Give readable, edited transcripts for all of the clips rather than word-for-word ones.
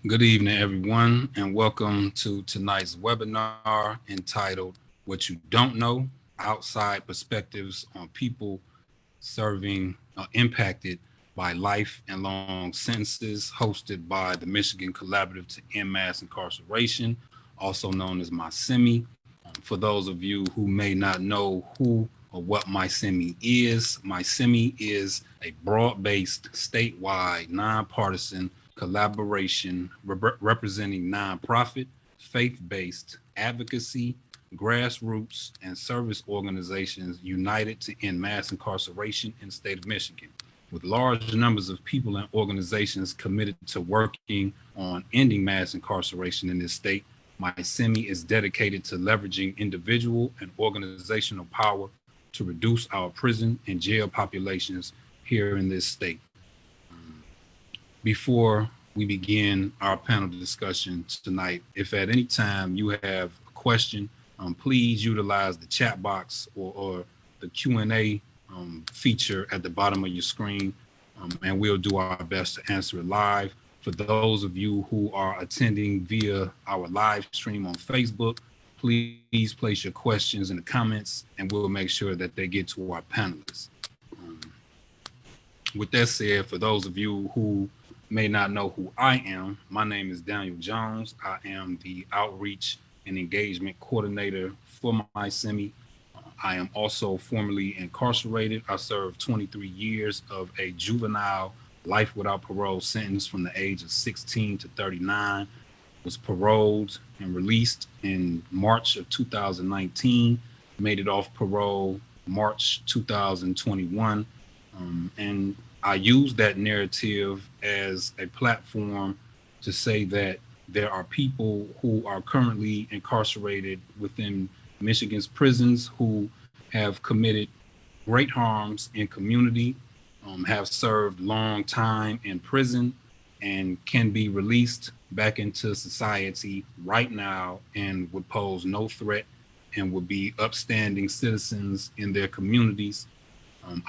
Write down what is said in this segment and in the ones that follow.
Good evening, everyone, and welcome to tonight's webinar entitled What You Don't Know, Outside Perspectives on People Serving Impacted by Life and Long Sentences, hosted by the Michigan Collaborative to End Mass Incarceration, also known as MySemi. For those of you who may not know who or what MySemi is a broad-based, statewide, nonpartisan collaboration representing nonprofit, faith-based advocacy, grassroots, and service organizations united to end mass incarceration in the state of Michigan. With large numbers of people and organizations committed to working on ending mass incarceration in this state, MySemi is dedicated to leveraging individual and organizational power to reduce our prison and jail populations here in this state. Before we begin our panel discussion tonight, if at any time you have a question, please utilize the chat box or the Q&A feature at the bottom of your screen, and we'll do our best to answer it live. For those of you who are attending via our live stream on Facebook, please place your questions in the comments, and we'll make sure that they get to our panelists. With that said, for those of you who may not know who I am, my name is Daniel Jones. I am the Outreach and Engagement Coordinator for MySemi. I am also formerly incarcerated. I served 23 years of a juvenile life without parole sentence from the age of 16 to 39. Was paroled and released in March of 2019. Made it off parole March 2021. And I use that narrative as a platform to say that there are people who are currently incarcerated within Michigan's prisons who have committed great harms in community, have served long time in prison, and can be released back into society right now and would pose no threat and would be upstanding citizens in their communities.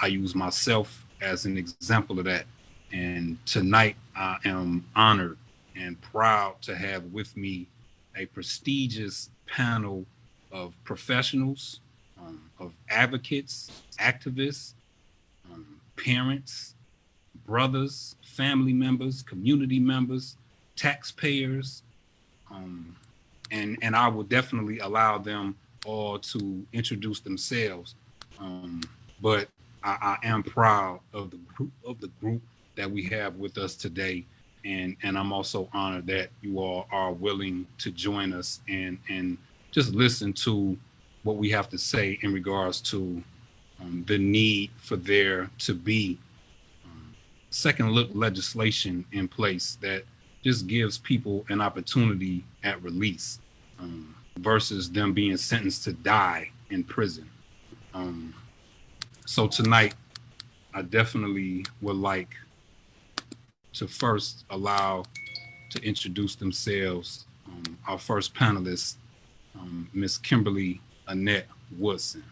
I use myself as an example of that. And tonight I am honored and proud to have with me a prestigious panel of professionals, of advocates, activists, parents, brothers, family members, community members, taxpayers, and I will definitely allow them all to introduce themselves. But I am proud of the group that we have with us today, and I'm also honored that you all are willing to join us and just listen to what we have to say in regards to the need for there to be second look legislation in place that just gives people an opportunity at release versus them being sentenced to die in prison. So tonight, I definitely would like to first allow to introduce themselves our first panelist, Miss Kimberly Annette Woodson.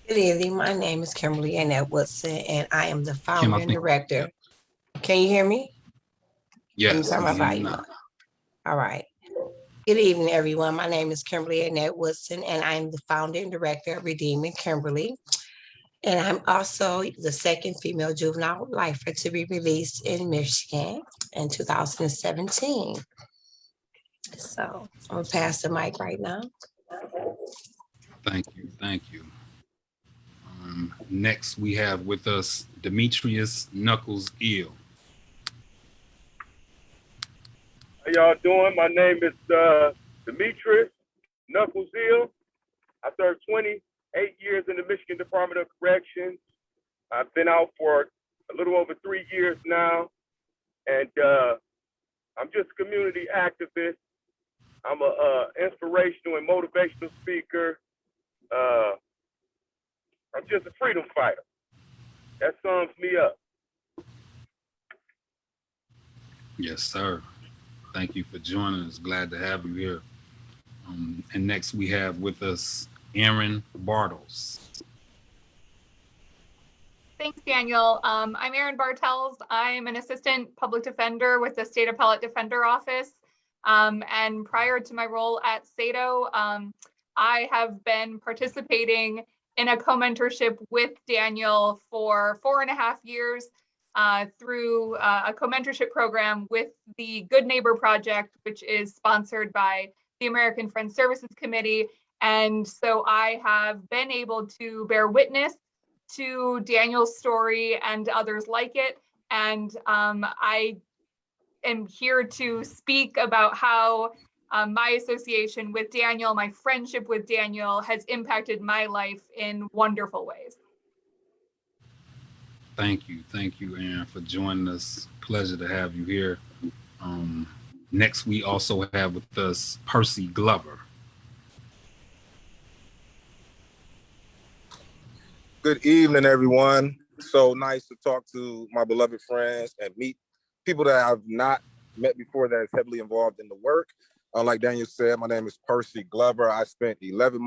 Good evening. My name is Kimberly Annette Woodson, and I am the Kim, founder and director. Can you hear me? Yes, Let me turn my volume up. All right. Good evening, everyone. My name is Kimberly Annette Woodson, and I am the founder and director of Redeeming Kimberly. And I'm also the second female juvenile lifer to be released in Michigan in 2017. So I'm going to pass the mic right now. Thank you. Thank you. Next, we have with us Demetrius Knuckles Hill. How y'all doing? My name is Demetrius Knuckles Hill. I served 28 years in the Michigan Department of Corrections. I've been out for a little over 3 years now, and I'm just a community activist. I'm a inspirational and motivational speaker. I'm just a freedom fighter. That sums me up. Yes, sir. Thank you for joining us. Glad to have you here. And next we have with us Aaron Bartels. Thanks, Daniel. I'm Erin Bartels. I'm an assistant public defender with the State Appellate Defender Office. And prior to my role at SATO, I have been participating in a co-mentorship with Daniel for 4.5 years through a co-mentorship program with the Good Neighbor Project, which is sponsored by the American Friends Services Committee. And so I have been able to bear witness to Daniel's story and others like it. And I am here to speak about how my association with Daniel, my friendship with Daniel, has impacted my life in wonderful ways. Thank you, Aaron, for joining us. Pleasure to have you here. Next, we also have with us Percy Glover. Good evening, everyone. So nice to talk to my beloved friends and meet people that I've not met before that is heavily involved in the work. Like Daniel said, my name is Percy Glover. I spent 11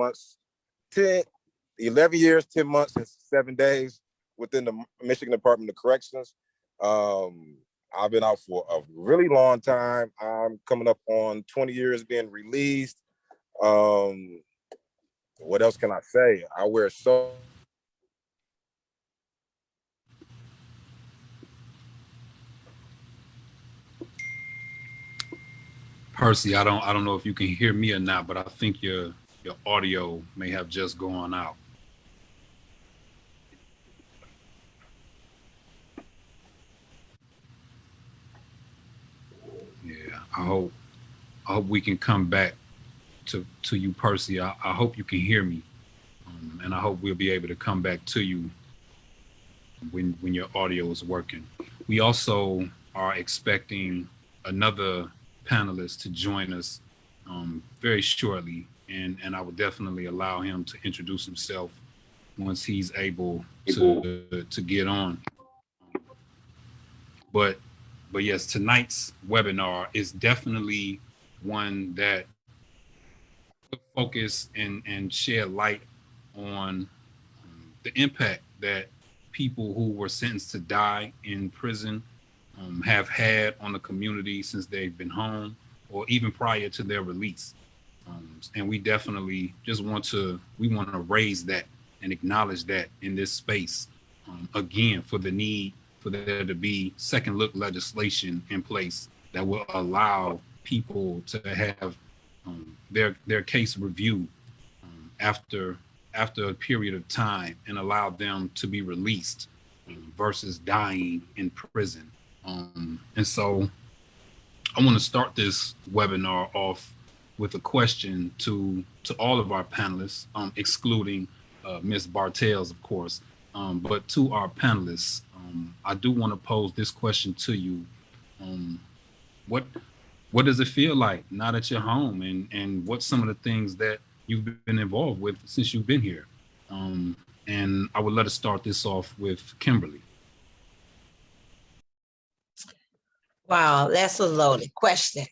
years, 10 months, and 7 days within the Michigan Department of Corrections. I've been out for a really long time. I'm coming up on 20 years being released. What else can I say? I wear so Percy, I don't know if you can hear me or not, but I think your audio may have just gone out. Yeah, I hope we can come back to you, Percy. I hope you can hear me, and I hope we'll be able to come back to you when your audio is working. We also are expecting another panelist to join us very shortly, and I would definitely allow him to introduce himself once he's able to get on. But yes, tonight's webinar is definitely one that will focus and shed light on the impact that people who were sentenced to die in prison have had on the community since they've been home or even prior to their release. And we definitely just want to raise that and acknowledge that in this space, again, for the need for there to be second look legislation in place that will allow people to have their case reviewed after a period of time and allow them to be released versus dying in prison. And so I want to start this webinar off with a question to all of our panelists, excluding Ms. Bartels, of course, but to our panelists. I do want to pose this question to you. What does it feel like now that you're home, and what's some of the things that you've been involved with since you've been here? And I would let us start this off with Kimberly. Wow, that's a loaded question.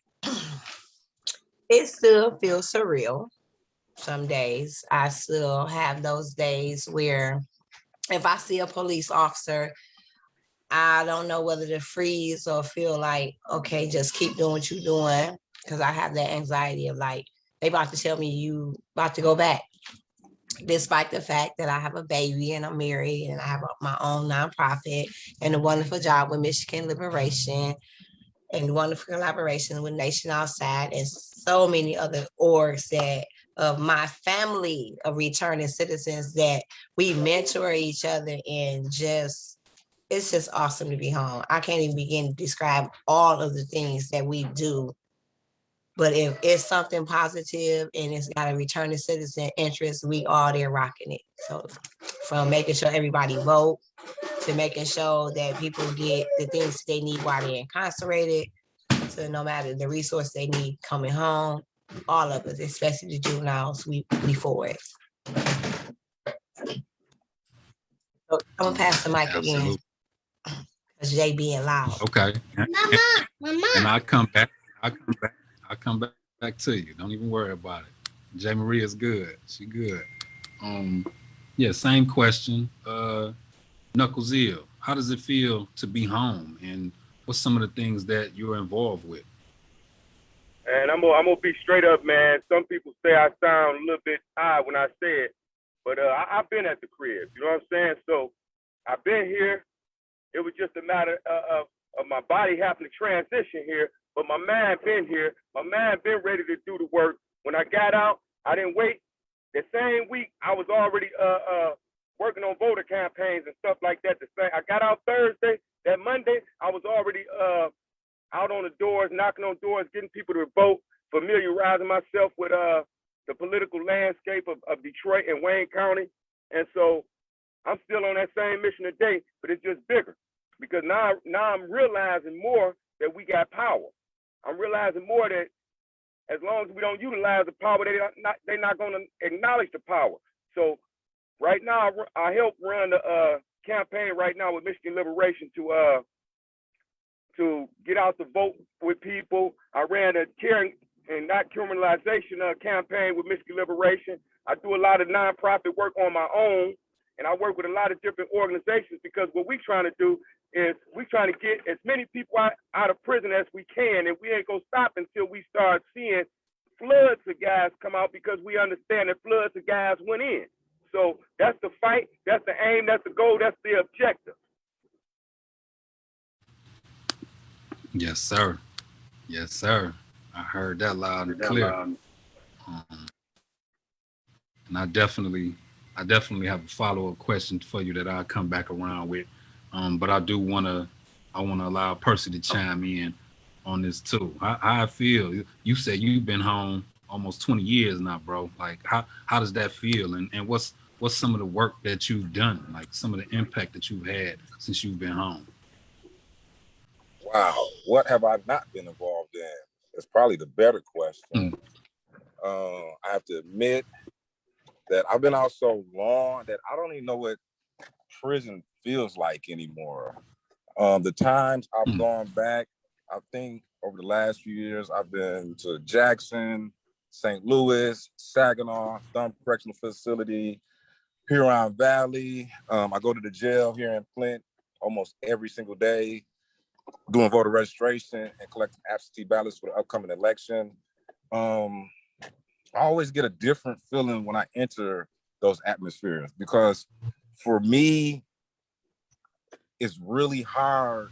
It still feels surreal. Some days I still have those days where if I see a police officer, I don't know whether to freeze or feel like, okay, just keep doing what you're doing. Because I have that anxiety of like, they about to tell me you about to go back. Despite the fact that I have a baby and I'm married and I have my own nonprofit and a wonderful job with Michigan Liberation and wonderful collaboration with Nation Outside and so many other orgs that of my family of returning citizens that we mentor each other and just, it's just awesome to be home. I can't even begin to describe all of the things that we do. But if it's something positive and it's got a returning citizen interest, we all there rocking it. So from making sure everybody vote to making sure that people get the things they need while they're incarcerated, to no matter the resource they need coming home, all of us, especially the juveniles, we for it. So I'm gonna pass the mic again. Because Jay being loud. Okay. Mama. And I come back to you. Don't even worry about it. J. Marie is good. She good. Yeah, same question. Knuckles Hill, how does it feel to be home, and what's some of the things that you're involved with? And I'm gonna be straight up, man. Some people say I sound a little bit odd when I say it, but I've been at the crib. You know what I'm saying? So I've been here. It was just a matter of my body having to transition here, but my mind been here. My mind been ready to do the work. When I got out, I didn't wait. The same week, I was already working on voter campaigns and stuff like that. I got out Thursday. That Monday, I was already out on the doors, knocking on doors, getting people to vote, familiarizing myself with the political landscape of Detroit and Wayne County. And so I'm still on that same mission today, but it's just bigger because now I'm realizing more that we got power. I'm realizing more that as long as we don't utilize the power, they're not going to acknowledge the power. So right now, I help run the campaign right now with Michigan Liberation to get out the vote with people. I ran a caring and not criminalization campaign with Michigan Liberation. I do a lot of nonprofit work on my own, and I work with a lot of different organizations because what we're trying to do is we're trying to get as many people out of prison as we can, and we ain't gonna stop until we start seeing floods of guys come out because we understand that floods of guys went in. So that's the fight, that's the aim, that's the goal, that's the objective. Yes, sir. Yes, sir. I heard that loud and clear. And I definitely have a follow-up question for you that I'll come back around with. But I want to allow Percy to chime in on this too. How I feel. You said you've been home almost 20 years now, bro. Like how does that feel? And what's some of the work that you've done? Like some of the impact that you've had since you've been home? Wow, what have I not been involved in? It's probably the better question. I have to admit that I've been out so long that I don't even know what prison feels like anymore. The times I've gone back, I think over the last few years, I've been to Jackson, St. Louis, Saginaw, Thumb Correctional Facility, Huron Valley. I go to the jail here in Flint almost every single day, doing voter registration and collecting absentee ballots for the upcoming election. I always get a different feeling when I enter those atmospheres because for me, it's really hard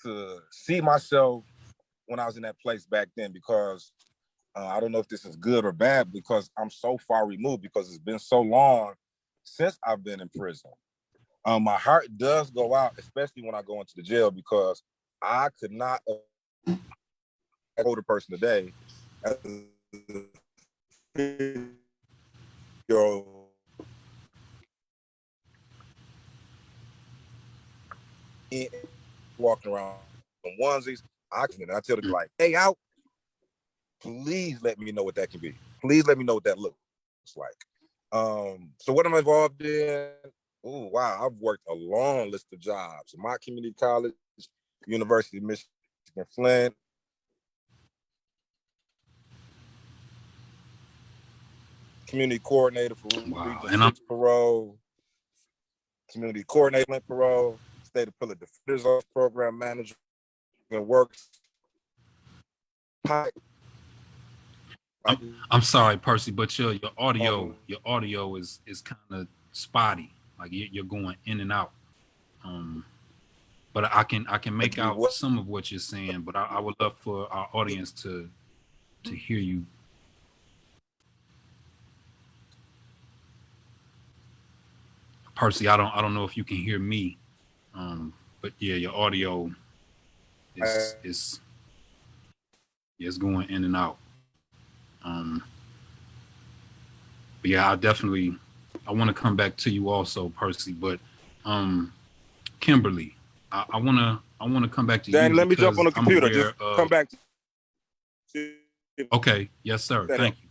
to see myself when I was in that place back then because I don't know if this is good or bad because I'm so far removed because it's been so long since I've been in prison. My heart does go out, especially when I go into the jail because I could not an older person today as a walking around in onesies. I tell them like, hey, out. Please let me know what that can be. Please let me know what that looks like. So what am I involved in? Oh, wow. I've worked a long list of jobs. My community college, University of Michigan, Flint. Community coordinator for Region 6 parole. Community coordinator Flint parole. State Appellate Defender's Office program manager. And works. I'm sorry, Percy, but your audio is kind of spotty. Like you're going in and out. But I can make out some of what you're saying. But I would love for our audience to hear you. Percy, I don't know if you can hear me. But yeah, your audio is going in and out. But yeah, I want to come back to you also, Percy. But Kimberly, I want to come back to Dan, you. Let me jump on the computer. Just come back. Okay. Yes, sir. Thank you.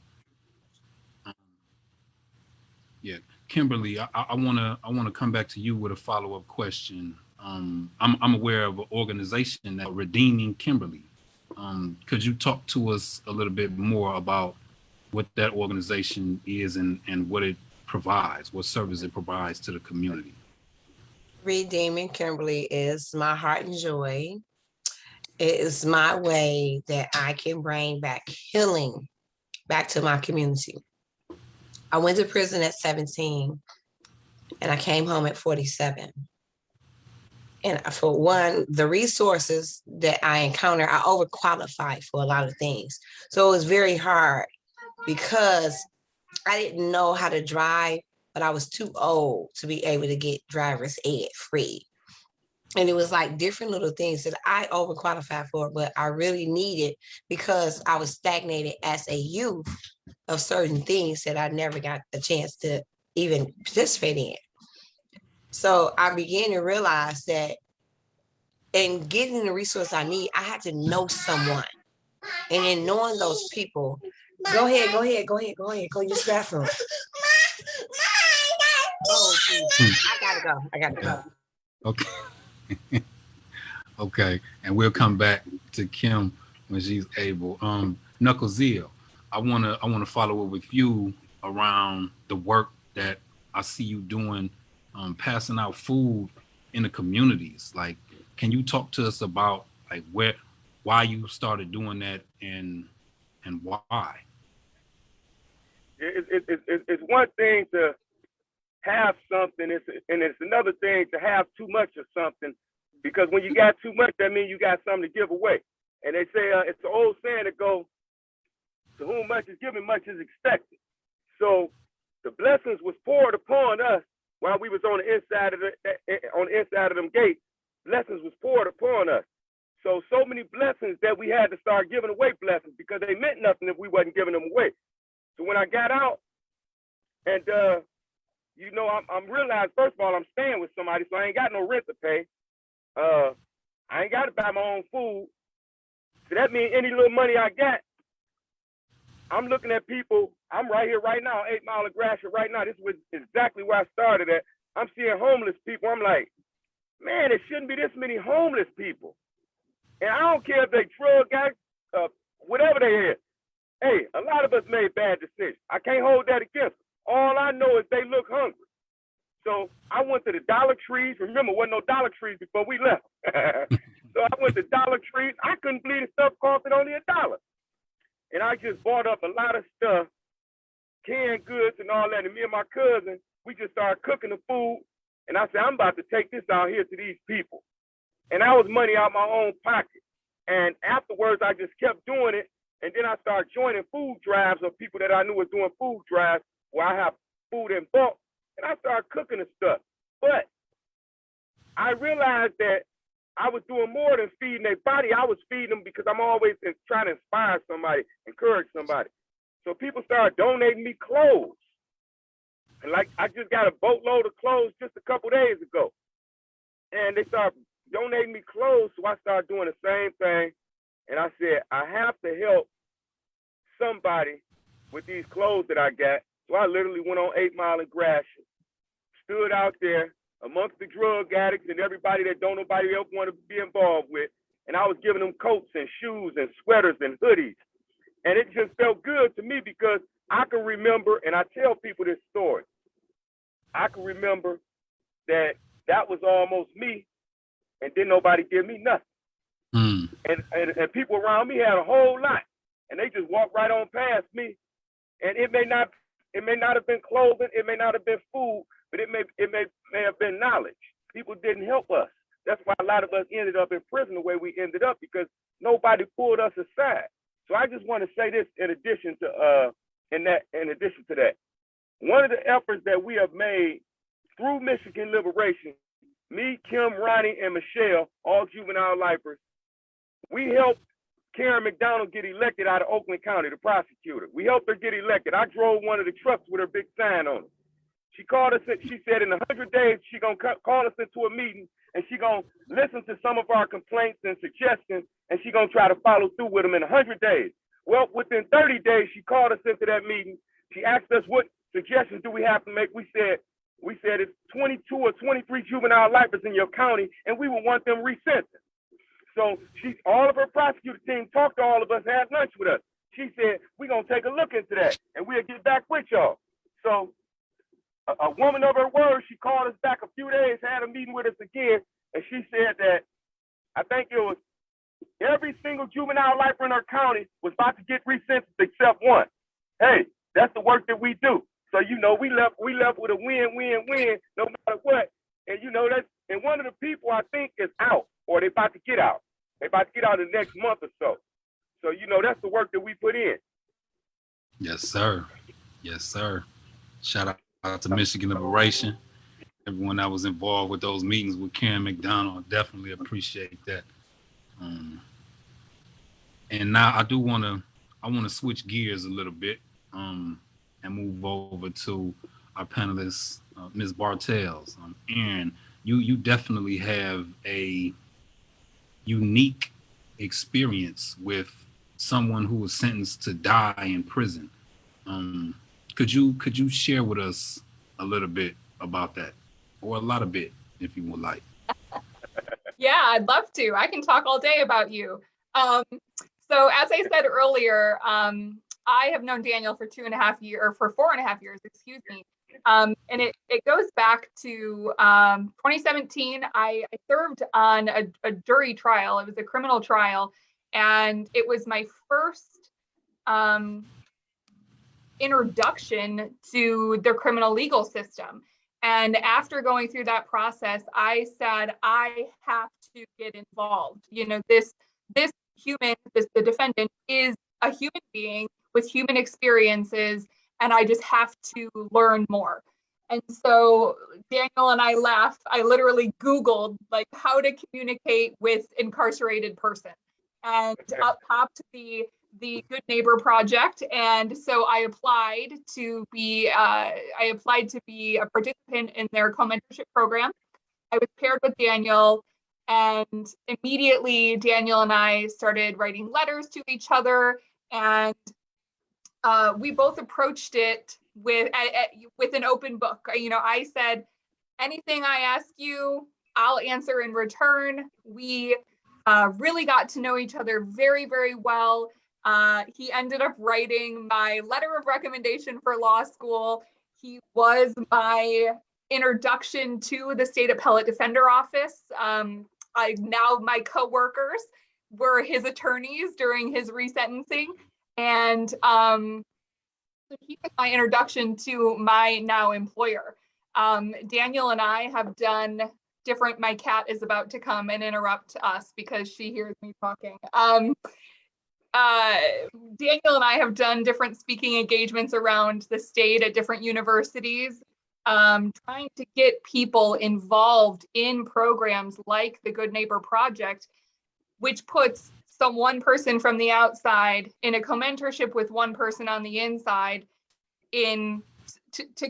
Yeah, Kimberly, I want to come back to you with a follow-up question. I'm aware of an organization that Redeeming Kimberly. Could you talk to us a little bit more about what that organization is and what it provides, what service it provides to the community? Redeeming Kimberly is my heart and joy. It is my way that I can bring back healing back to my community. I went to prison at 17 and I came home at 47. And for one, the resources that I encountered, I overqualified for a lot of things. So it was very hard because I didn't know how to drive, but I was too old to be able to get driver's ed free. And it was like different little things that I overqualified for, but I really needed because I was stagnated as a youth of certain things that I never got a chance to even participate in. So I began to realize that in getting the resource I need, I had to know someone. And in knowing those people, go ahead, go use the bathroom. Oh, geez. I gotta go. Okay. Okay. And we'll come back to Kim when she's able. Knucklezeel, I wanna follow up with you around the work that I see you doing, passing out food in the communities. Like, can you talk to us about like why you started doing that and why? It's one thing to have something, and it's another thing to have too much of something, because when you got too much, that means you got something to give away. And they say it's an old saying that goes, to whom much is given, much is expected. So the blessings was poured upon us while we was on the inside of them gates. Blessings was poured upon us. So many blessings that we had to start giving away blessings, because they meant nothing if we wasn't giving them away. So when I got out, and I'm realized, first of all, I'm staying with somebody, so I ain't got no rent to pay. I ain't got to buy my own food. So that means any little money I got, I'm looking at people. I'm right here right now, 8 Mile of Gratiot right now. This was exactly where I started at. I'm seeing homeless people. I'm like, man, it shouldn't be this many homeless people. And I don't care if they drug guys, whatever they is. Hey, a lot of us made bad decisions. I can't hold that against them. All I know is they look hungry. So I went to the Dollar Trees. Remember, there wasn't no Dollar Trees before we left. So I went to Dollar Trees. I couldn't believe the stuff costing only $1. And I just bought up a lot of stuff, canned goods and all that. And me and my cousin, we just started cooking the food. And I said, I'm about to take this out here to these people. And that was money out of my own pocket. And afterwards, I just kept doing it. And then I started joining food drives of people that I knew were doing food drives where I have food in bulk. And I started cooking the stuff. But I realized that I was doing more than feeding their body. I was feeding them because I'm always trying to inspire somebody, encourage somebody. So people started donating me clothes. And like, I just got a boatload of clothes just a couple days ago. And they started donating me clothes. So I started doing the same thing. And I said, I have to help somebody with these clothes that I got. So I literally went on 8 Mile and Gratiot, stood out there amongst the drug addicts and everybody that don't nobody else want to be involved with. And I was giving them coats and shoes and sweaters and hoodies. And it just felt good to me because I can remember, and I tell people this story, I can remember that was almost me, and didn't nobody give me nothing. Mm. And people around me had a whole lot, and they just walked right on past me. And it may not have been clothing, it may not have been food, but it may have been knowledge. People didn't help us. That's why a lot of us ended up in prison the way we ended up, because nobody pulled us aside. So I just want to say this in addition to that. One of the efforts that we have made through Michigan Liberation, me, Kim, Ronnie, and Michelle, all juvenile lifers, we helped Karen McDonald get elected out of Oakland County, the prosecutor. We helped her get elected. I drove one of the trucks with her big sign on it. She called us, she said in 100 days, she gonna call us into a meeting, and she gonna listen to some of our complaints and suggestions, and she gonna try to follow through with them in 100 days. Well, within 30 days, she called us into that meeting. She asked us what suggestions do we have to make. We said it's 22 or 23 juvenile lifers in your county, and we would want them resentenced. So all of her prosecutor team talked to all of us, had lunch with us. She said, we're going to take a look into that, and we'll get back with y'all. So a woman of her word, she called us back a few days, had a meeting with us again, and she said that I think it was every single juvenile lifer in her county was about to get resentenced except one. Hey, that's the work that we do. So we left with a win-win-win no matter what. And and one of the people I think is out, or they about to get out. They about to get out in the next month or so. So that's the work that we put in. Yes, sir. Yes, sir. Shout out to Michigan Liberation. Everyone that was involved with those meetings with Karen McDonald, definitely appreciate that. And now I want to switch gears a little bit and move over to our panelist, Ms. Bartels. Aaron, you definitely have a unique experience with someone who was sentenced to die in prison. Could you share with us a little bit about that, or a lot of bit, if you would like? Yeah, I'd love to. I can talk all day about you. So as I said earlier, I have known Daniel for 4.5 years, excuse me. And it goes back to 2017. I served on a jury trial. It was a criminal trial, and it was my first introduction to the criminal legal system. And after going through that process, I said, I have to get involved. This human, the defendant, is a human being with human experiences, and I just have to learn more. And so Daniel and I laughed. I literally Googled how to communicate with incarcerated person, and up popped the Good Neighbor Project. And so I applied to be a participant in their co-mentorship program. I was paired with Daniel, and immediately Daniel and I started writing letters to each other, and we both approached it with an open book. I said, anything I ask you, I'll answer in return. We really got to know each other very, very well. He ended up writing my letter of recommendation for law school. He was my introduction to the state appellate defender office. My coworkers were his attorneys during his resentencing. And so he was my introduction to my now employer. Daniel and I have done my cat is about to come and interrupt us because she hears me talking. Daniel and I have done different speaking engagements around the state at different universities, trying to get people involved in programs like the Good Neighbor Project, which puts one person from the outside in a co-mentorship with one person on the inside to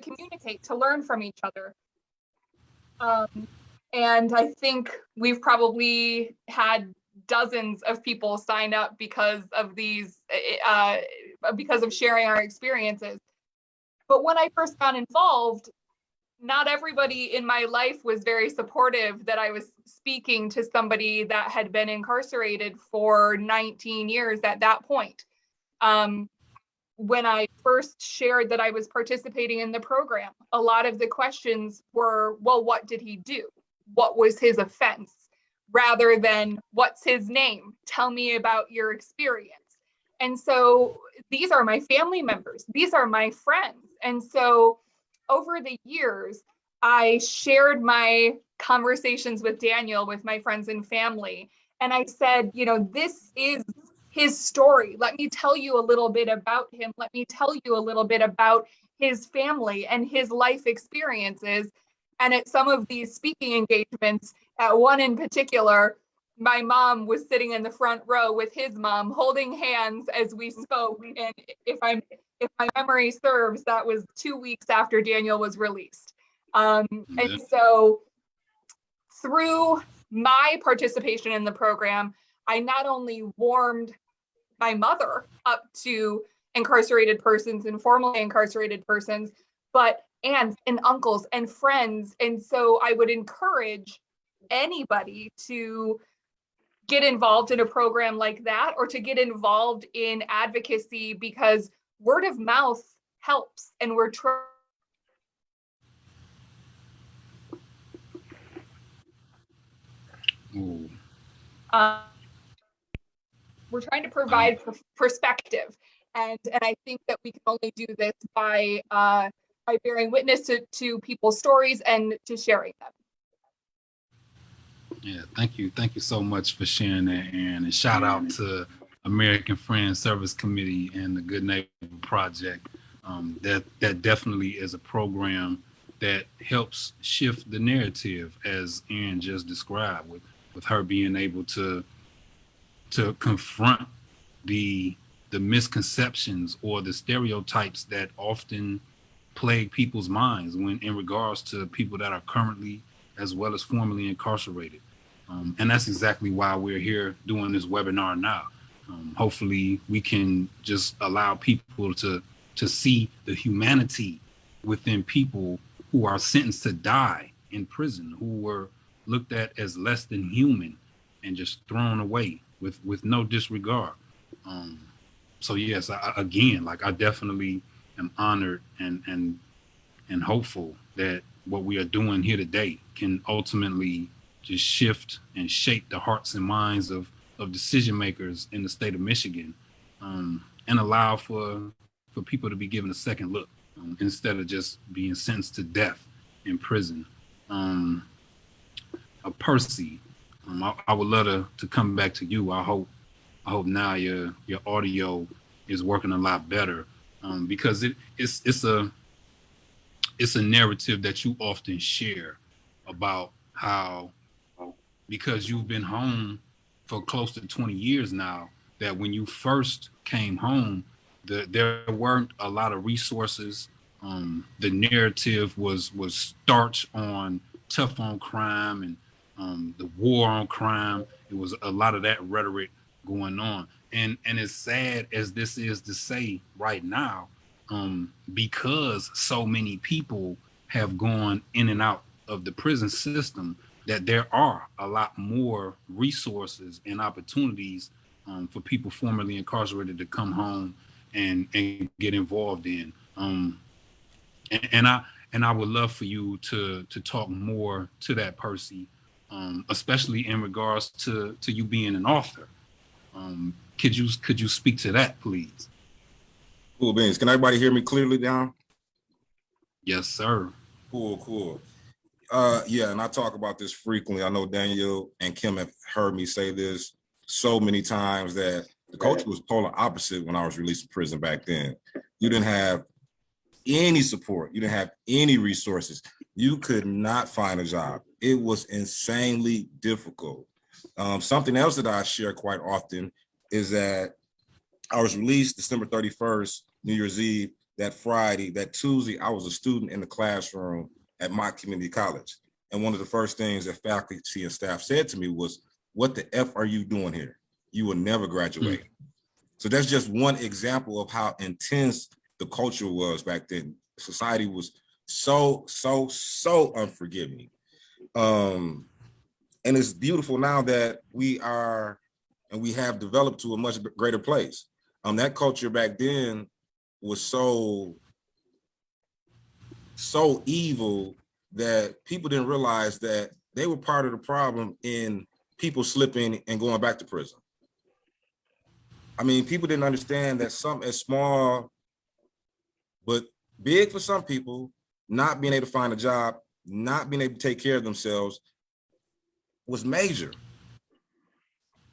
communicate, to learn from each other. And I think we've probably had dozens of people sign up because of sharing our experiences. But when I first got involved, not everybody in my life was very supportive that I was speaking to somebody that had been incarcerated for 19 years at that point. When I first shared that I was participating in the program, a lot of the questions were, well, what did he do? What was his offense? Rather than, what's his name? Tell me about your experience. And so these are my family members. These are my friends. And so over the years, I shared my conversations with Daniel, with my friends and family. And I said, this is his story. Let me tell you a little bit about him. Let me tell you a little bit about his family and his life experiences. And at some of these speaking engagements, at one in particular, my mom was sitting in the front row with his mom, holding hands as we spoke. And if my memory serves, that was 2 weeks after Daniel was released. And so through my participation in the program, I not only warmed my mother up to incarcerated persons and formerly incarcerated persons, but aunts and uncles and friends. And so I would encourage anybody to get involved in a program like that, or to get involved in advocacy, because word of mouth helps. And we're Ooh. Um, we're trying to provide perspective, and I think that we can only do this by bearing witness to people's stories and to sharing them. Yeah, thank you so much for sharing that, Aaron, and shout out to American Friends Service Committee and the Good Neighbor Project. That definitely is a program that helps shift the narrative, as Aaron just described, with her being able to confront the misconceptions or the stereotypes that often plague people's minds when in regards to people that are currently as well as formerly incarcerated. And that's exactly why we're here doing this webinar now. Hopefully we can just allow people to see the humanity within people who are sentenced to die in prison, who were looked at as less than human and just thrown away with no disregard. So yes, I definitely am honored and hopeful that what we are doing here today can ultimately just shift and shape the hearts and minds of decision makers in the state of Michigan, and allow for people to be given a second look, instead of just being sentenced to death in prison. Percy, I would love to come back to you. I hope now your audio is working a lot better, because it's a narrative that you often share about how, because you've been home for close to 20 years now, that when you first came home, there weren't a lot of resources. The narrative was starch on tough on crime and the war on crime. It was a lot of that rhetoric going on. And as sad as this is to say right now, because so many people have gone in and out of the prison system, that there are a lot more resources and opportunities for people formerly incarcerated to come home and get involved in. And I would love for you to talk more to that, Percy, especially in regards to you being an author. Could you speak to that, please? Cool beans. Can everybody hear me clearly now? Yes, sir. Cool. Yeah, and I talk about this frequently. I know Daniel and Kim have heard me say this so many times, that the culture was polar opposite when I was released from prison back then. You didn't have any support. You didn't have any resources. You could not find a job. It was insanely difficult. Something else that I share quite often is that I was released December 31st, New Year's Eve. That Friday, that Tuesday, I was a student in the classroom at my community college. And one of the first things that faculty and staff said to me was, "What the F are you doing here? You will never graduate." So that's just one example of how intense the culture was back then. Society was so unforgiving. And it's beautiful now that we have developed to a much greater place. That culture back then was so evil that people didn't realize that they were part of the problem in people slipping and going back to prison. I mean, people didn't understand that something as small but big for some people, not being able to find a job, not being able to take care of themselves, was major.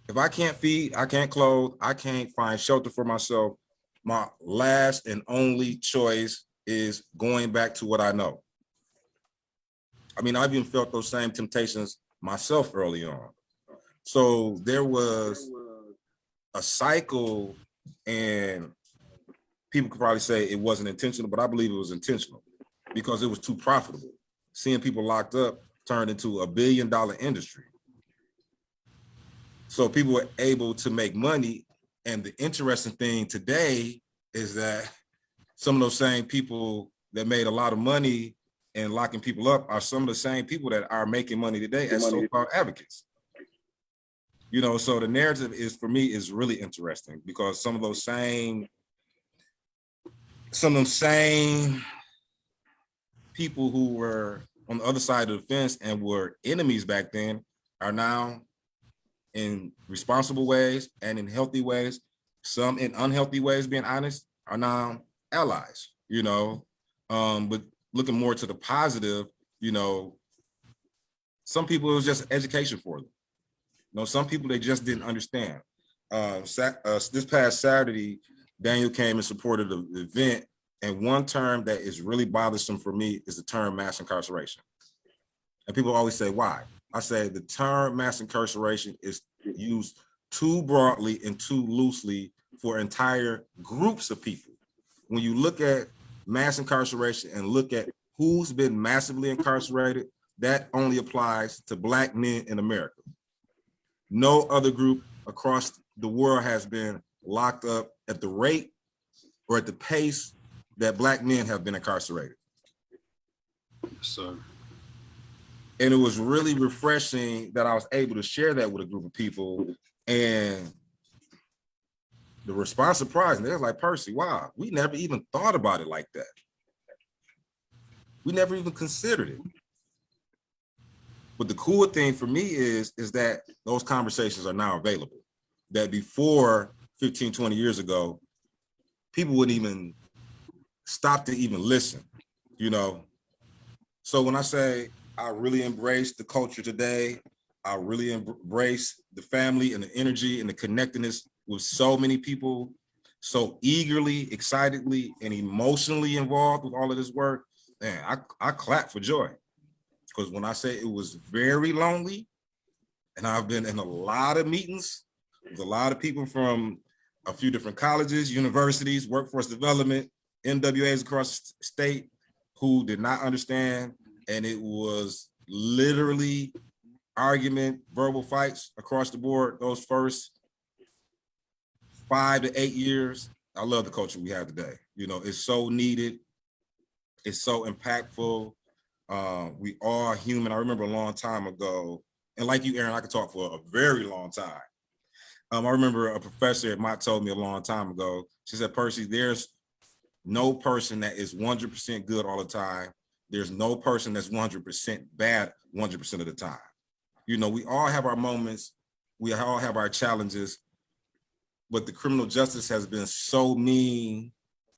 If I can't feed, I can't clothe, I can't find shelter for myself, my last and only choice is going back to what I know. I mean, I've even felt those same temptations myself early on. So there was a cycle, and people could probably say it wasn't intentional, but I believe it was intentional because it was too profitable. Seeing people locked up turned into $1 billion industry. So people were able to make money. And the interesting thing today is that some of those same people that made a lot of money and locking people up are some of the same people that are making money today as so-called advocates. You know, so the narrative is, for me, is really interesting because some of them same people who were on the other side of the fence and were enemies back then are now in responsible ways and in healthy ways, some in unhealthy ways, being honest, are now allies, you know. But looking more to the positive, you know, some people it was just education for them. You know, some people they just didn't understand. This past Saturday, Daniel came and supported the event, and one term that is really bothersome for me is the term mass incarceration. And people always say, why? I say the term mass incarceration is used too broadly and too loosely for entire groups of people. When you look at mass incarceration and look at who's been massively incarcerated, that only applies to Black men in America. No other group across the world has been locked up at the rate or at the pace that Black men have been incarcerated. So, and it was really refreshing that I was able to share that with a group of people, and the response surprised me. They was like, Percy, wow, we never even thought about it like that. We never even considered it. But the cool thing for me is that those conversations are now available. That before 15, 20 years ago, people wouldn't even stop to even listen, you know? So when I say I really embrace the culture today, I really embrace the family and the energy and the connectedness with so many people, so eagerly, excitedly, and emotionally involved with all of this work, man, I clap for joy. Because when I say it was very lonely, and I've been in a lot of meetings with a lot of people from a few different colleges, universities, workforce development, MWAs across the state who did not understand. And it was literally argument, verbal fights across the board. Those first 5 to 8 years, I love the culture we have today. You know, it's so needed. It's so impactful. We are human. I remember a long time ago, and like you, Aaron, I could talk for a very long time. I remember a professor at Mott told me a long time ago, she said, Percy, there's no person that is 100% good all the time. There's no person that's 100% bad 100% of the time. You know, we all have our moments. We all have our challenges, but the criminal justice has been so mean.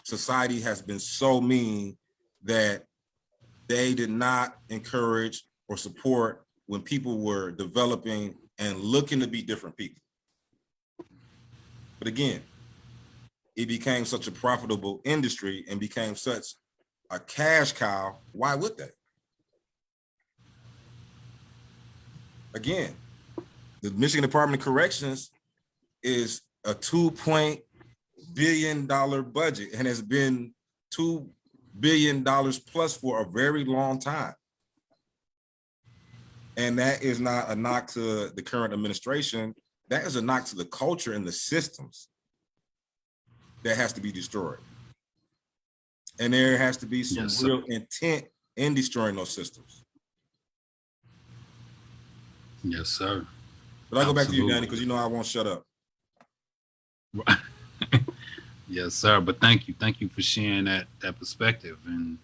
Society has been so mean that they did not encourage or support when people were developing and looking to be different people. But again, it became such a profitable industry and became such a cash cow. Why would they? Again, the Michigan Department of Corrections is a $2 billion budget and has been $2 billion plus for a very long time. And that is not a knock to the current administration. That is a knock to the culture and the systems that has to be destroyed. And there has to be some real intent in destroying those systems. Yes, sir. But I go back to you, Danny, because you know I won't shut up. Yes, sir. But thank you for sharing that perspective. And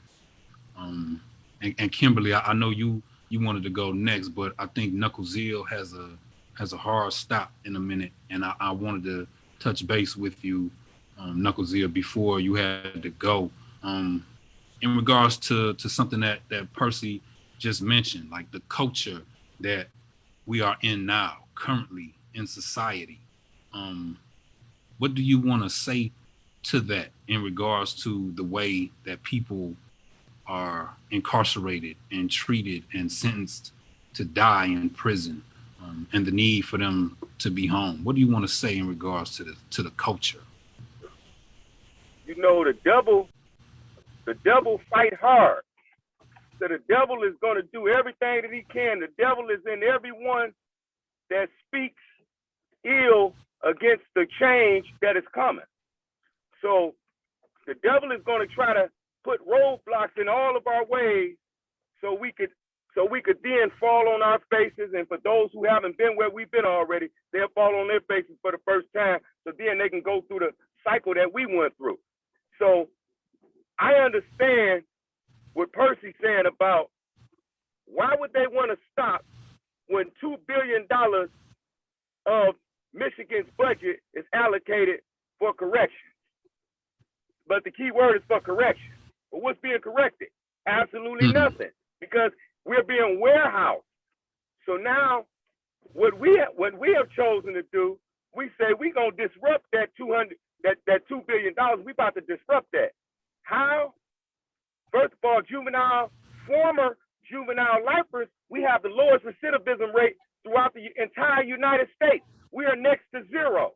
Kimberly, I know you wanted to go next, but I think Knuckles Hill has a hard stop in a minute, and I wanted to touch base with you, Knuckles Hill, before you had to go. In regards to something that Percy just mentioned, like the culture that we are in now, currently in society. What do you want to say to that in regards to the way that people are incarcerated and treated and sentenced to die in prison, and the need for them to be home? What do you want to say in regards to the culture? You know, the devil fight hard. So the devil is going to do everything that he can. The devil is in everyone that speaks ill against the change that is coming. So the devil is going to try to put roadblocks in all of our ways so we could then fall on our faces. And for those who haven't been where we've been already, they'll fall on their faces for the first time. So then they can go through the cycle that we went through. So I understand what Percy's saying about why would they want to stop when $2 billion of Michigan's budget is allocated for corrections. But the key word is for correction. But what's being corrected? Absolutely nothing, because we're being warehoused. So now, what we have chosen to do, we say we're gonna disrupt that $2 billion. We about to disrupt that. How? First of all, former juvenile lifers, we have the lowest recidivism rate throughout the entire United States. We are next to zero.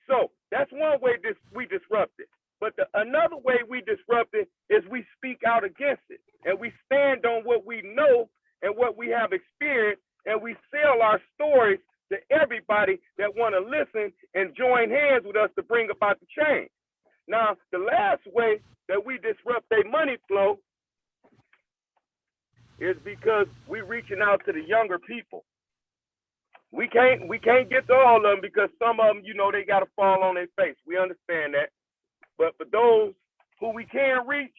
So that's one way we disrupt it. But another way we disrupt it is we speak out against it, and we stand on what we know and what we have experienced, and we sell our stories to everybody that want to listen and join hands with us to bring about the change. Now, the last way that we disrupt their money flow is because we're reaching out to the younger people. We can't get to all of them because some of them, they got to fall on their face. We understand that. But for those who we can reach,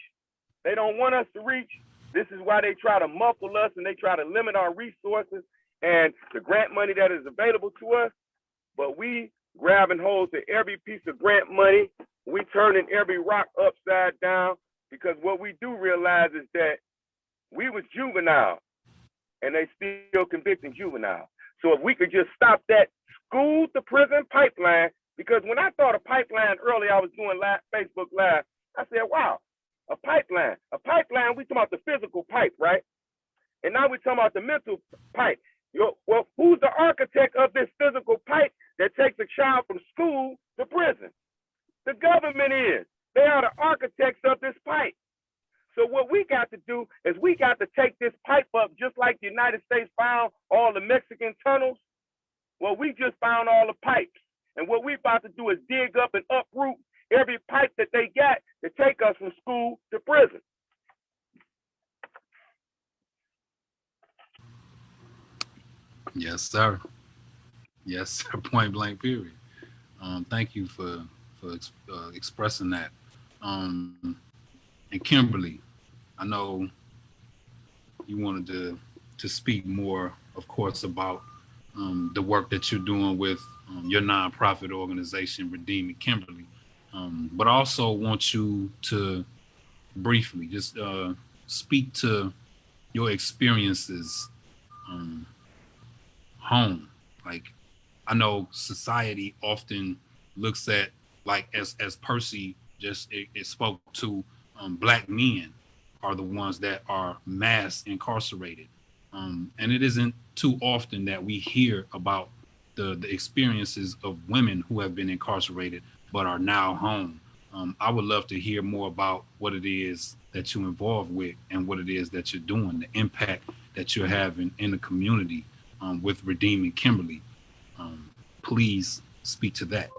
they don't want us to reach. This is why they try to muffle us and they try to limit our resources and the grant money that is available to us. But we grabbing hold to every piece of grant money. We turning every rock upside down, because what we do realize is that we was juvenile and they still convicting juvenile. So if we could just stop that school to prison pipeline, because when I thought of pipeline earlier, I was doing Facebook Live. I said, wow, a pipeline. A pipeline, we talking about the physical pipe, right? And now we're talking about the mental pipe. Well, who's the architect of this physical pipe that takes a child from school to prison? The government is. They are the architects of this pipe. So what we got to do is we got to take this pipe up just like the United States found all the Mexican tunnels. Well, we just found all the pipes. And what we about to do is dig up and uproot every pipe that they got to take us from school to prison. Yes, sir. Yes, sir. Point blank, period. Thank you for expressing that. And Kimberly, I know you wanted to speak more, of course, about the work that you're doing with your nonprofit organization, Redeeming Kimberly. But I also want you to briefly just speak to your experiences home. Like, I know society often looks at, like, as Percy just it spoke to, Black men are the ones that are mass incarcerated. And it isn't too often that we hear about the experiences of women who have been incarcerated but are now home. I would love to hear more about what it is that you're involved with and what it is that you're doing, the impact that you're having in the community with Redeeming Kimberly. Please speak to that.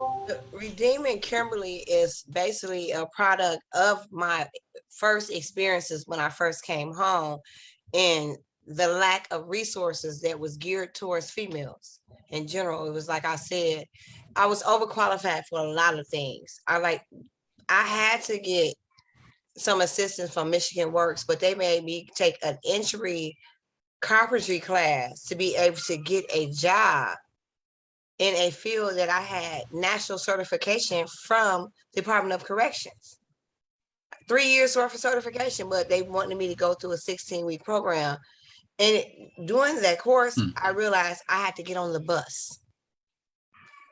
Redeeming Kimberly is basically a product of my first experiences when I first came home, and the lack of resources that was geared towards females in general. It was like I said, I was overqualified for a lot of things. I had to get some assistance from Michigan Works, but they made me take an entry carpentry class to be able to get a job in a field that I had national certification from Department of Corrections. 3 years worth of certification, but they wanted me to go through a 16-week program. And during that course, I realized I had to get on the bus.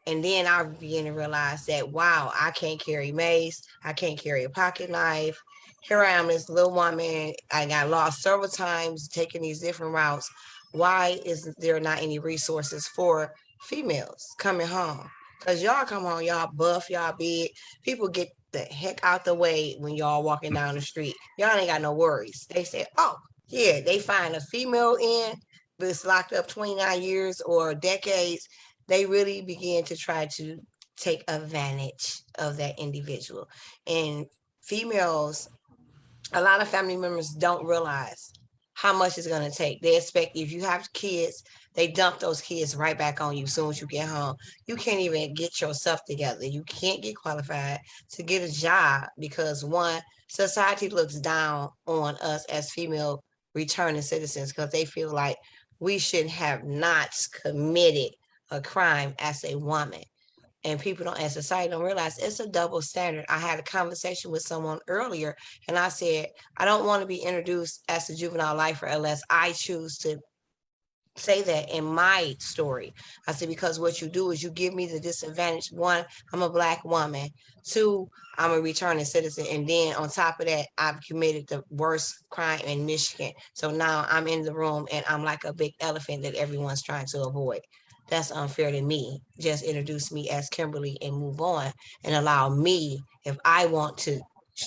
And then I began to realize that, wow, I can't carry mace. I can't carry a pocket knife. Here I am, this little woman. I got lost several times taking these different routes. Why is there not any resources for females coming home? Because y'all come home, y'all buff, y'all big. People get the heck out the way when y'all walking down the street. Y'all ain't got no worries. They say, oh, yeah, they find a female in that's locked up 29 years or decades. They really begin to try to take advantage of that individual. And females, a lot of family members don't realize how much it's going to take. They expect, if you have kids, they dump those kids right back on you as soon as you get home. You can't even get yourself together. You can't get qualified to get a job because, one, society looks down on us as female returning citizens because they feel like we should have not committed a crime as a woman. And people don't, and society don't realize it's a double standard. I had a conversation with someone earlier, and I said, I don't want to be introduced as a juvenile lifer unless I choose to say that in my story. I said, because what you do is you give me the disadvantage. One, I'm a Black woman. Two, I'm a returning citizen. And then on top of that, I've committed the worst crime in Michigan. So now I'm in the room and I'm like a big elephant that everyone's trying to avoid. That's unfair to me. Just introduce me as Kimberly and move on and allow me, if I want to,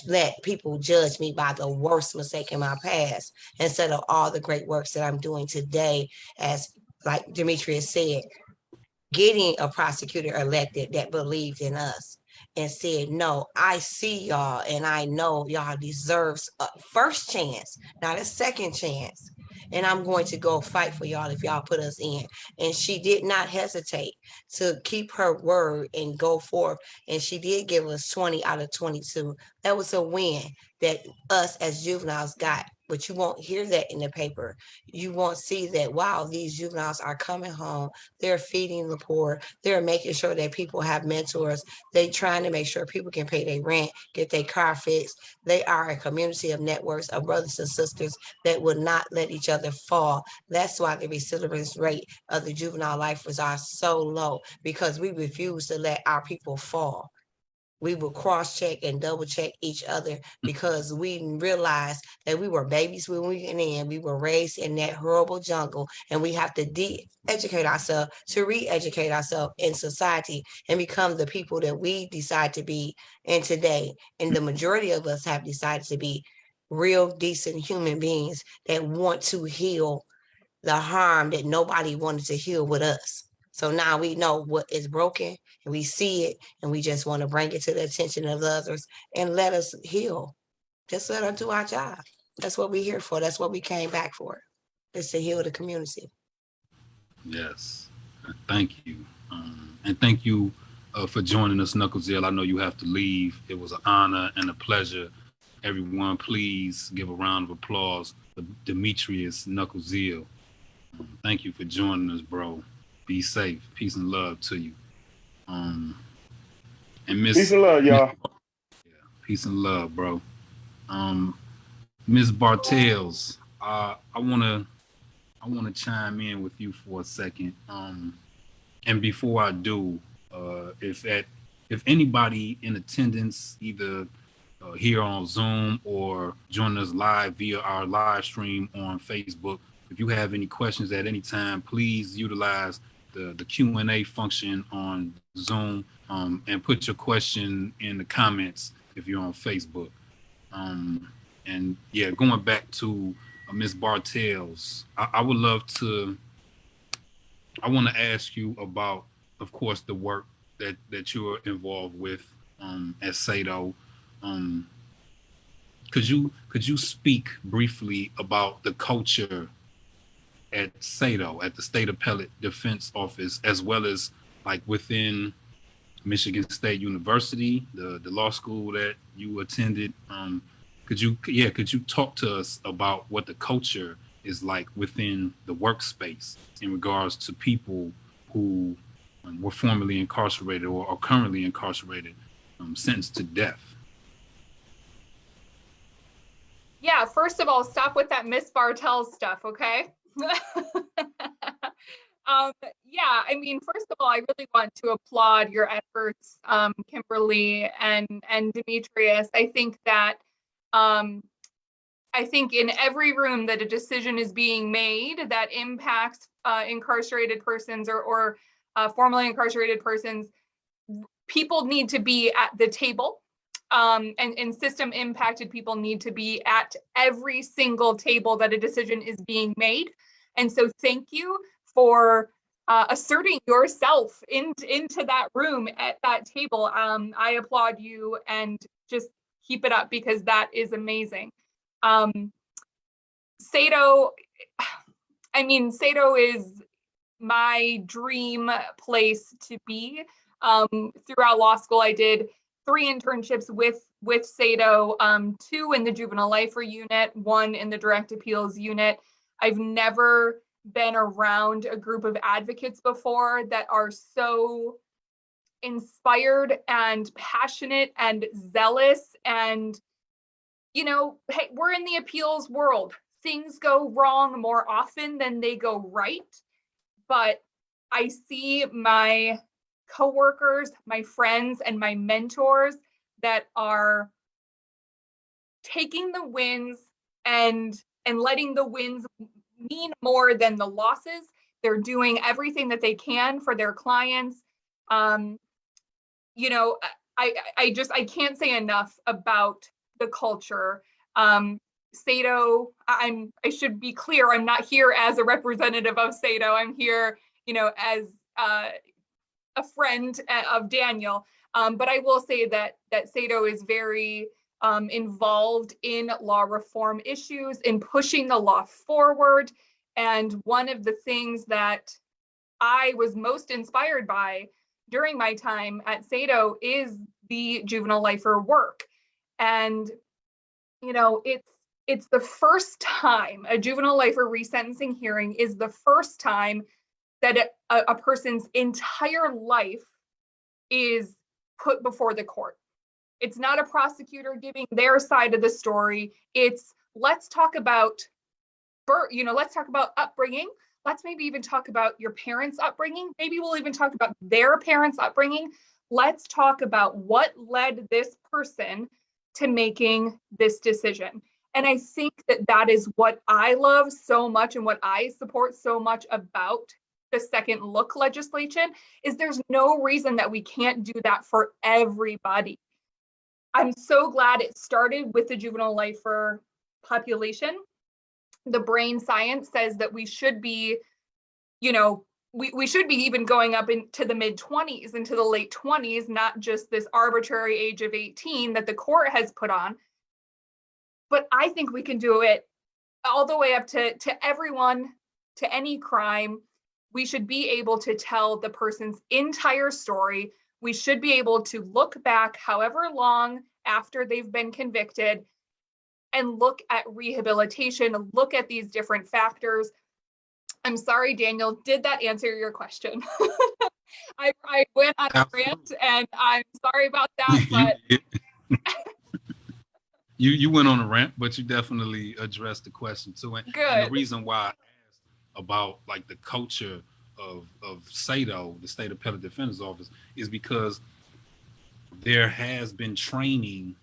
let people judge me by the worst mistake in my past instead of all the great works that I'm doing today, as like Demetrius said, getting a prosecutor elected that believed in us and said, no, I see y'all and I know y'all deserves a first chance, not a second chance. And I'm going to go fight for y'all if y'all put us in. And she did not hesitate to keep her word and go forth. And she did give us 20 out of 22. That was a win that us as juveniles got. But you won't hear that in the paper. You won't see that, wow, these juveniles are coming home. They're feeding the poor. They're making sure that people have mentors. They're trying to make sure people can pay their rent, get their car fixed. They are a community of networks of brothers and sisters that would not let each other fall. That's why the recidivist rate of the juvenile lifers are so low, because we refuse to let our people fall. We will cross check and double check each other because we realized that we were babies when we went in. We were raised in that horrible jungle, and we have to de-educate ourselves to re-educate ourselves in society and become the people that we decide to be in today. And the majority of us have decided to be real, decent human beings that want to heal the harm that nobody wanted to heal with us. So now we know what is broken and we see it, and we just want to bring it to the attention of others and let us heal. Just let us do our job. That's what we're here for. That's what we came back for. Is to heal the community. Yes. Thank you. And thank you for joining us, Knucklezill. I know you have to leave. It was an honor and a pleasure. Everyone, please give a round of applause for Demetrius Knucklezill. Thank you for joining us, bro. Be safe. Peace and love to you. And Miss Peace and love, y'all. Peace and love, bro. Miss Bartels, I wanna chime in with you for a second. And before I do, if anybody in attendance, either here on Zoom or join us live via our live stream on Facebook, if you have any questions at any time, please utilize the Q&A function on Zoom, and put your question in the comments if you're on Facebook. And yeah, going back to Ms. Bartels, I would love to, I want to ask you about, of course, the work that you're involved with at SATO. Could you speak briefly about the culture at SATO, at the State Appellate Defense Office, as well as like within Michigan State University, the law school that you attended? Could you talk to us about what the culture is like within the workspace in regards to people who were formerly incarcerated or are currently incarcerated, sentenced to death? Yeah, first of all, stop with that Miss Bartels stuff, okay? Yeah, I mean, first of all, I really want to applaud your efforts, Kimberly and Demetrius. I think that I think in every room that a decision is being made that impacts incarcerated persons or formerly incarcerated persons, people need to be at the table. And system impacted people need to be at every single table that a decision is being made. And so thank you for asserting yourself into that room at that table. I applaud you, and just keep it up, because that is amazing. SATO, I mean, SATO is my dream place to be. Throughout law school, I did 3 internships with SATO, 2 in the juvenile lifer unit, 1 in the direct appeals unit. I've never been around a group of advocates before that are so inspired and passionate and zealous. And, you know, hey, we're in the appeals world. Things go wrong more often than they go right. But I see my coworkers, my friends, and my mentors that are taking the wins and letting the wins mean more than the losses. They're doing everything that they can for their clients. You know, I can't say enough about the culture. Sato, I should be clear, I'm not here as a representative of Sato. I'm here, you know, as a friend of Daniel. But I will say that Sato is very involved in law reform issues, in pushing the law forward. And one of the things that I was most inspired by during my time at Sato is the juvenile lifer work. And, you know, it's the first time a juvenile lifer resentencing hearing is the first time that a person's entire life is put before the court. It's not a prosecutor giving their side of the story. It's let's talk about, let's talk about upbringing. Let's maybe even talk about your parents' upbringing. Maybe we'll even talk about their parents' upbringing. Let's talk about what led this person to making this decision. And I think that that is what I love so much and what I support so much about the second look legislation is there's no reason that we can't do that for everybody. I'm so glad it started with the juvenile lifer population. The brain science says that we should be, you know, we should be even going up into the mid-20s, into the late 20s, not just this arbitrary age of 18 that the court has put on. But I think we can do it all the way up to everyone, to any crime. We should be able to tell the person's entire story. We should be able to look back however long after they've been convicted and look at rehabilitation, look at these different factors. I'm sorry, Daniel, did that answer your question? I went on a rant and I'm sorry about that, but you went on a rant, but you definitely addressed the question too. And the reason why I asked about like the culture of SATO, the State Appellate Defender's Office, is because there has been training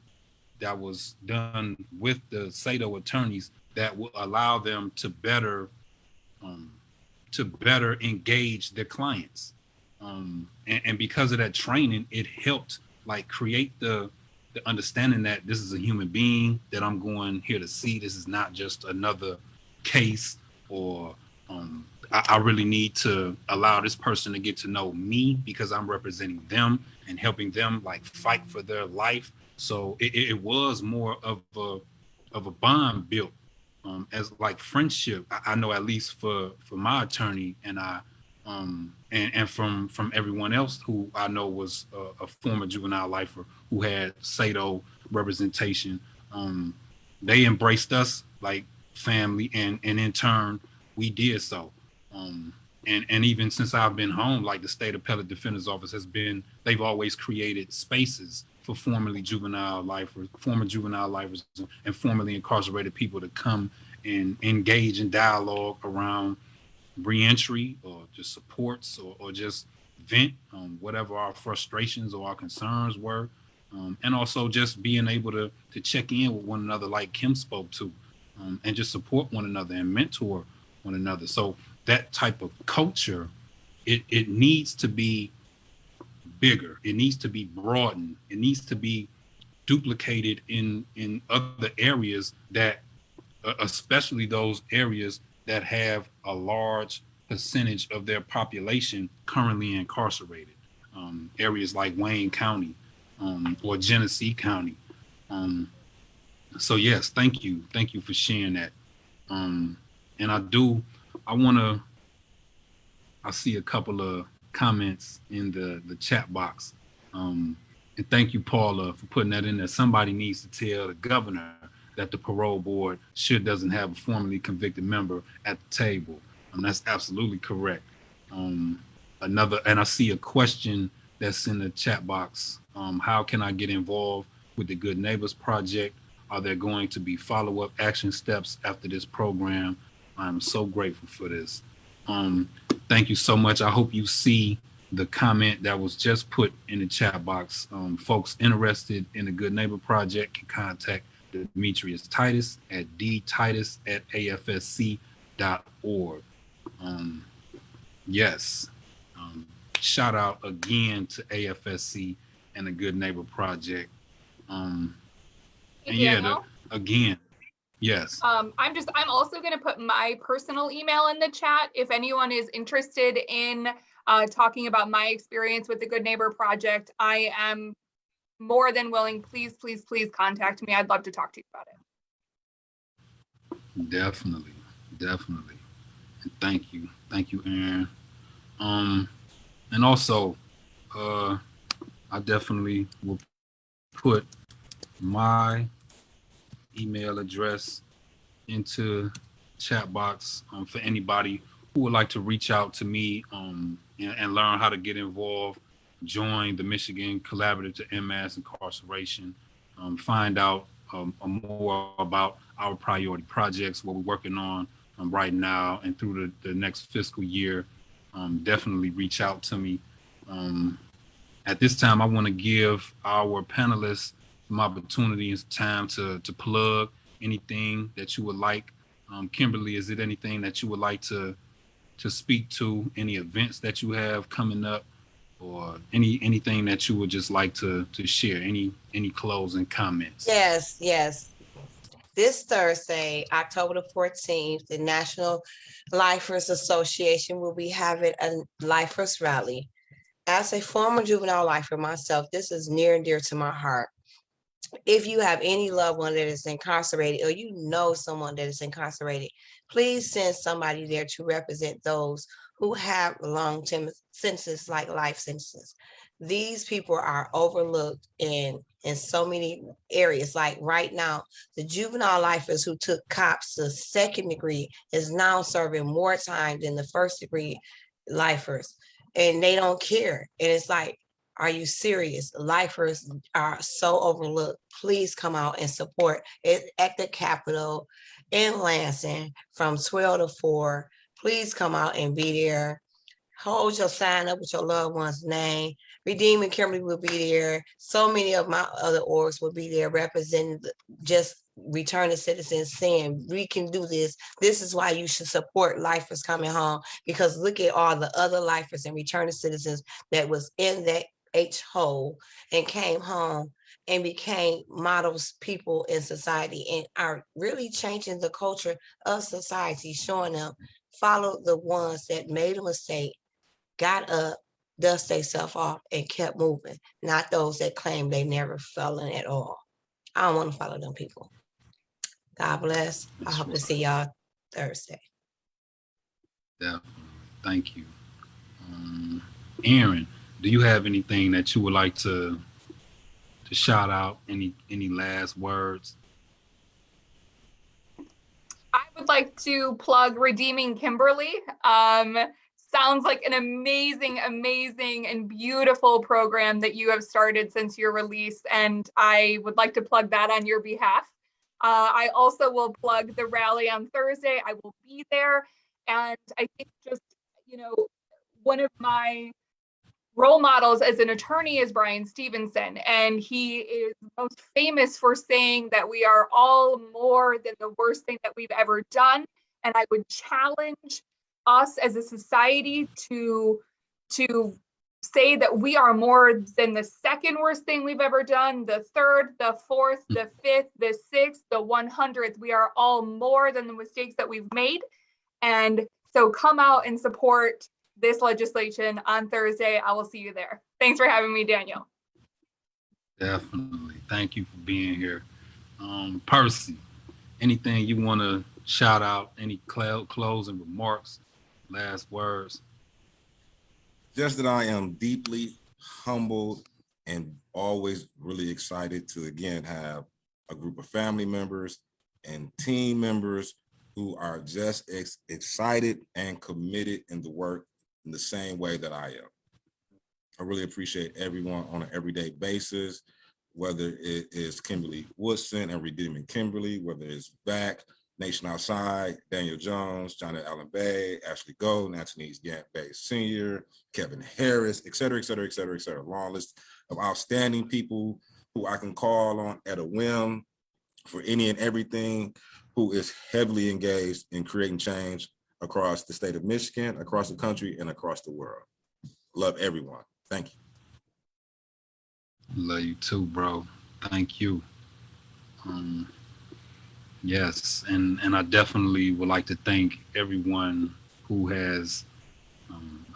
that was done with the SATO attorneys that will allow them to better engage their clients. And because of that training, it helped like create the understanding that this is a human being that I'm going here to see. This is not just another case, or I really need to allow this person to get to know me because I'm representing them and helping them like fight for their life. So it was more of a bond built as like friendship. I know at least for my attorney and I, and from everyone else who I know was a former juvenile lifer who had SATO representation, they embraced us like family, and in turn we did so. And even since I've been home, like the State Appellate Defender's Office they've always created spaces for former juvenile lifers and formerly incarcerated people to come and engage in dialogue around reentry or just supports or just vent whatever our frustrations or our concerns were. And also just being able to check in with one another like Kim spoke to, and just support one another and mentor one another. So that type of culture, it needs to be bigger. It needs to be broadened. It needs to be duplicated in other areas that, especially those areas that have a large percentage of their population currently incarcerated. Areas like Wayne County or Genesee County. So yes, thank you for sharing that. And I see a couple of comments in the chat box. And thank you, Paula, for putting that in there. Somebody needs to tell the governor that the parole board doesn't have a formerly convicted member at the table. That's absolutely correct. And I see a question that's in the chat box. How can I get involved with the Good Neighbors Project? Are there going to be follow-up action steps after this program? I'm so grateful for this. Um, Thank you so much. I hope you see the comment that was just put in the chat box. Folks interested in the Good Neighbor Project can contact Demetrius Titus at dtitus@afsc.org. Um, yes. Um, Shout out again to AFSC and the Good Neighbor Project. Um, Hey, and yeah, Daniel. again, yes. I'm also going to put my personal email in the chat. If anyone is interested in talking about my experience with the Good Neighbor Project, I am more than willing. Please, please, please contact me. I'd love to talk to you about it. Definitely. Definitely. And thank you. Thank you, Aaron. And also, I definitely will put my email address into chat box for anybody who would like to reach out to me and learn how to get involved, join the Michigan Collaborative to End Mass Incarceration, find out more about our priority projects, what we're working on right now and through the next fiscal year. Definitely reach out to me. At this time, I want to give our panelists some opportunity and time to plug anything that you would like. Kimberly, is it anything that you would like to speak to? Any events that you have coming up, or anything that you would just like to share? Any closing comments? Yes, yes. This Thursday, October the 14th, the National Lifers Association will be having a Lifers rally. As a former juvenile lifer myself, this is near and dear to my heart. If you have any loved one that is incarcerated or you know someone that is incarcerated, please send somebody there to represent those who have long-term sentences like life sentences. These people are overlooked in so many areas. Like right now, the juvenile lifers who took cops to second degree is now serving more time than the first degree lifers, and they don't care. And it's like, are you serious? Lifers are so overlooked. Please come out and support it at the Capitol in Lansing from 12 to 4. Please come out and be there. Hold your sign up with your loved one's name. Redeeming Kimberly will be there. So many of my other orgs will be there representing just returning citizens saying we can do this. This is why you should support lifers coming home, because look at all the other lifers and returning citizens that was in that H hole and came home and became models people in society and are really changing the culture of society, showing them follow the ones that made a mistake, got up, dust themselves off, and kept moving, not those that claim they never fell in at all. I don't want to follow them people. God bless. I hope to see y'all Thursday. Definitely. Thank you. Aaron, do you have anything that you would like to shout out? Any last words? I would like to plug Redeeming Kimberly. Sounds like an amazing, amazing, and beautiful program that you have started since your release, and I would like to plug that on your behalf. I also will plug the rally on Thursday. I will be there, and I think just, one of my role models as an attorney is Brian Stevenson, and he is most famous for saying that we are all more than the worst thing that we've ever done. And I would challenge us as a society to say that we are more than the second worst thing we've ever done, the third, the fourth, the fifth, the sixth, the 100th. We are all more than the mistakes that we've made. And so come out and support this legislation on Thursday. I will see you there. Thanks for having me, Daniel. Definitely. Thank you for being here. Percy, anything you want to shout out? Any closing remarks, last words? Just that I am deeply humbled and always really excited to again have a group of family members and team members who are just excited and committed in the work in the same way that I am. I really appreciate everyone on an everyday basis, whether it is Kimberly Woodson and Redeeming Kimberly, whether it's VAC, Nation Outside, Daniel Jones, Johnny Allen Bay, Ashley Golden, Anthony Gant Bay Sr., Kevin Harris, et cetera, et cetera, et cetera, et cetera. Long list of outstanding people who I can call on at a whim for any and everything, who is heavily engaged in creating change across the state of Michigan, across the country, and across the world. Love everyone. Thank you. Love you too, bro. Thank you. Yes, and I definitely would like to thank everyone who has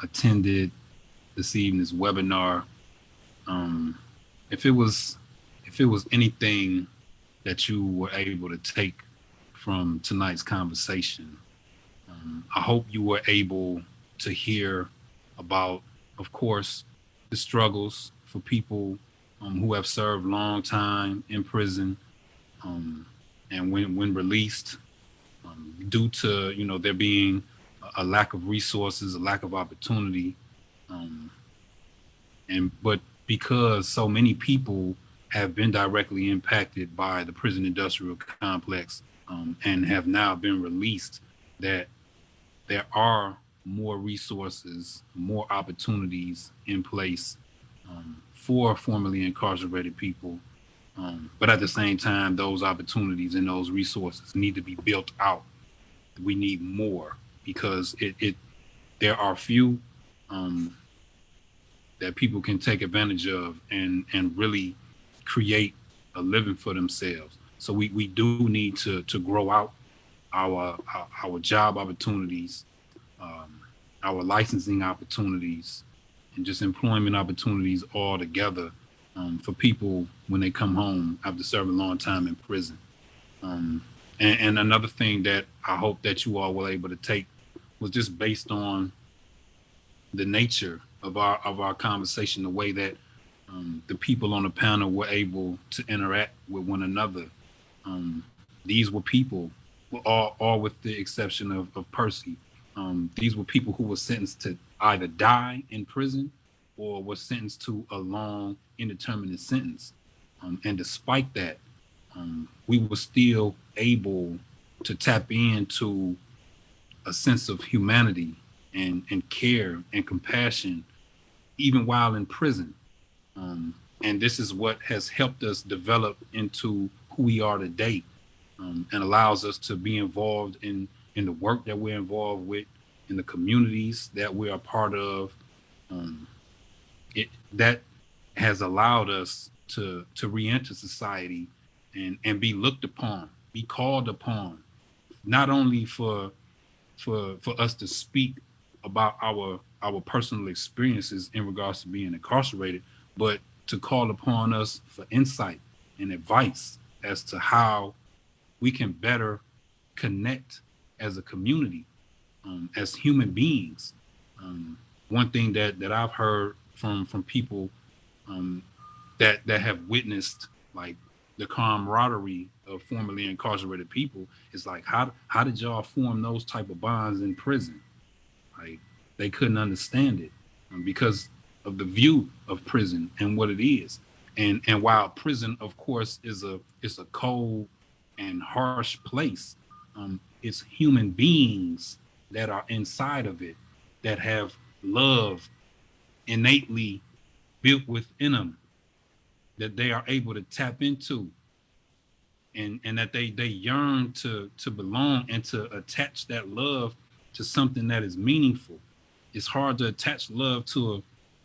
attended this evening's webinar. If it was anything that you were able to take from tonight's conversation, I hope you were able to hear about, of course, the struggles for people who have served long time in prison, and when released, due to there being a lack of resources, a lack of opportunity, but because so many people have been directly impacted by the prison industrial complex, and have now been released, that there are more resources, more opportunities in place for formerly incarcerated people. But at the same time, those opportunities and those resources need to be built out. We need more, because there are few that people can take advantage of and really create a living for themselves. So we do need to grow out our job opportunities, our licensing opportunities, and just employment opportunities all together for people when they come home after serving a long time in prison. And another thing that I hope that you all were able to take was just based on the nature of our conversation, the way that the people on the panel were able to interact with one another. These were people, all with the exception of Percy. These were people who were sentenced to either die in prison or were sentenced to a long, indeterminate sentence. And despite that, we were still able to tap into a sense of humanity and care and compassion, even while in prison. And this is what has helped us develop into who we are today, and allows us to be involved in the work that we're involved with, in the communities that we are part of. That has allowed us to re-enter society and be looked upon, be called upon, not only for us to speak about our personal experiences in regards to being incarcerated, but to call upon us for insight and advice as to how we can better connect as a community, as human beings. One thing that I've heard from people that have witnessed like the camaraderie of formerly incarcerated people is like, how did y'all form those type of bonds in prison? Like, they couldn't understand it because of the view of prison and what it is. And while prison, of course, is a cold and harsh place, it's human beings that are inside of it that have love innately built within them, that they are able to tap into, and that they yearn to belong and to attach that love to something that is meaningful. It's hard to attach love to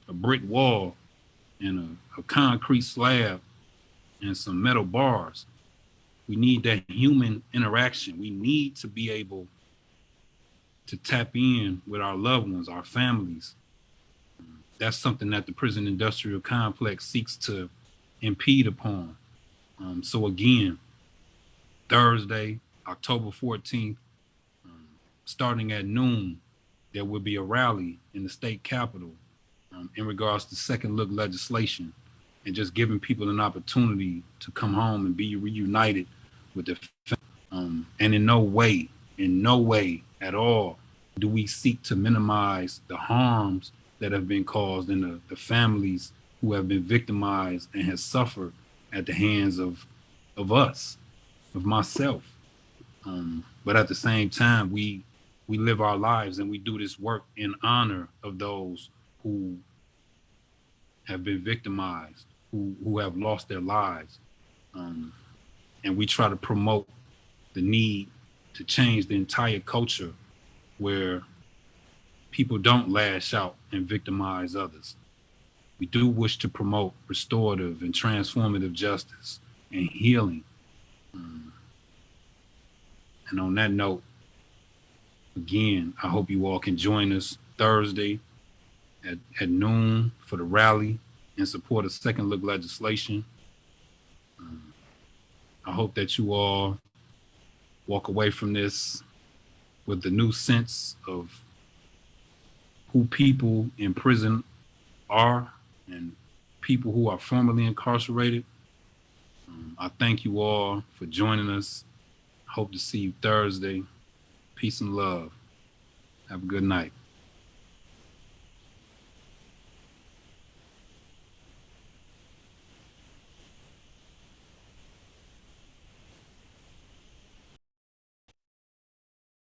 a brick wall and a concrete slab and some metal bars. We need that human interaction. We need to be able to tap in with our loved ones, our families. That's something that the prison industrial complex seeks to impede upon. So again, Thursday, October 14th, starting at noon, there will be a rally in the state capitol in regards to second look legislation, and just giving people an opportunity to come home and be reunited with their family. And in no way in no way at all do we seek to minimize the harms that have been caused in the families who have been victimized and has suffered at the hands of us, of myself. But at the same time, we live our lives and we do this work in honor of those who have been victimized, who have lost their lives. And we try to promote the need to change the entire culture where people don't lash out and victimize others. We do wish to promote restorative and transformative justice and healing. And on that note, again, I hope you all can join us Thursday at noon for the rally in support of second look legislation. I hope that you all walk away from this with the new sense of who people in prison are and people who are formerly incarcerated. I thank you all for joining us. Hope to see you Thursday. Peace and love. Have a good night.